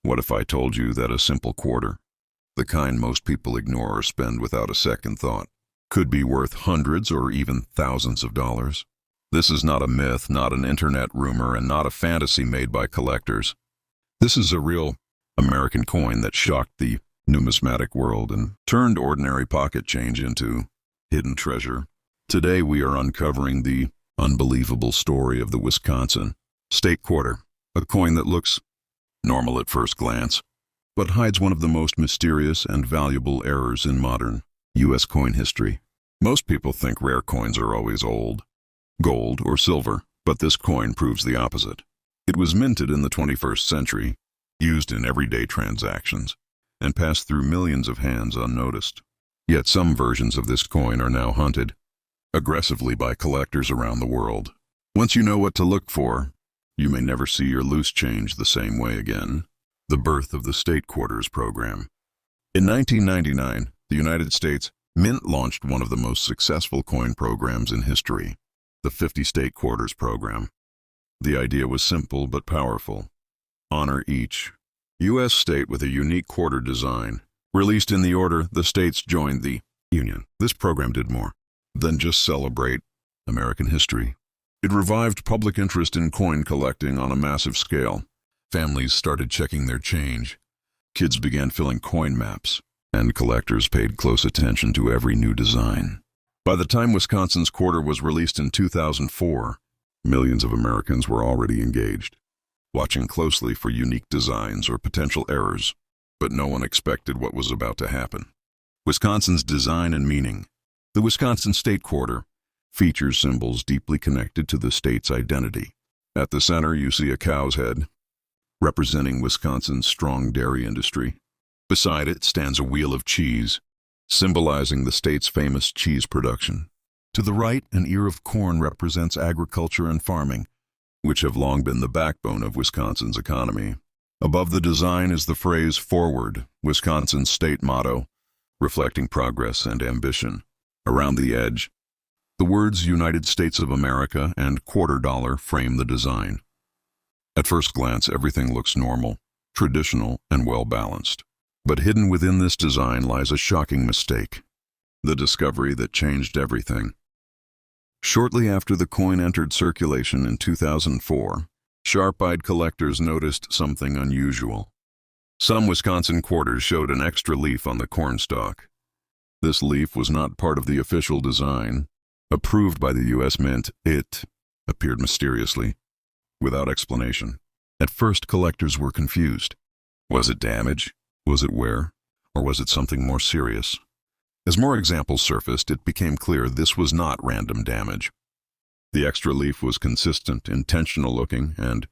What if I told you that a simple quarter, the kind most people ignore or spend without a second thought, could be worth hundreds or even thousands of dollars? This is not a myth, not an internet rumor, and not a fantasy made by collectors. This is a real American coin that shocked the numismatic world and turned ordinary pocket change into hidden treasure. Today we are uncovering the unbelievable story of the Wisconsin state quarter, a coin that looks normal at first glance, but hides one of the most mysterious and valuable errors in modern U.S. coin history. Most people think rare coins are always old, gold or silver, but this coin proves the opposite. It was minted in the 21st century, used in everyday transactions, and passed through millions of hands unnoticed. Yet some versions of this coin are now hunted aggressively by collectors around the world. Once you know what to look for, you may never see your loose change the same way again. The birth of the State Quarters program. In 1999, the United States Mint launched one of the most successful coin programs in history, the 50 State Quarters program. The idea was simple but powerful. Honor each U.S. state with a unique quarter design. Released in the order the states joined the Union. This program did more than just celebrate American history. It revived public interest in coin collecting on a massive scale. Families started checking their change. Kids began filling coin maps, and collectors paid close attention to every new design. By the time Wisconsin's quarter was released in 2004, millions of Americans were already engaged, watching closely for unique designs or potential errors. But no one expected what was about to happen. Wisconsin's design and meaning. The Wisconsin State Quarter features symbols deeply connected to the state's identity. At the center, you see a cow's head, representing Wisconsin's strong dairy industry. Beside it stands a wheel of cheese, symbolizing the state's famous cheese production. To the right, an ear of corn represents agriculture and farming, which have long been the backbone of Wisconsin's economy. Above the design is the phrase "Forward," Wisconsin's state motto, reflecting progress and ambition. Around the edge, the words United States of America and quarter dollar frame the design. At first glance, everything looks normal, traditional, and well-balanced. But hidden within this design lies a shocking mistake, the discovery that changed everything. Shortly after the coin entered circulation in 2004, sharp-eyed collectors noticed something unusual. Some Wisconsin quarters showed an extra leaf on the corn stalk. This leaf was not part of the official design, approved by the U.S. Mint. It appeared mysteriously, without explanation. At first, collectors were confused. Was it damage? Was it wear? Or was it something more serious? As more examples surfaced, it became clear this was not random damage. The extra leaf was consistent, intentional looking, and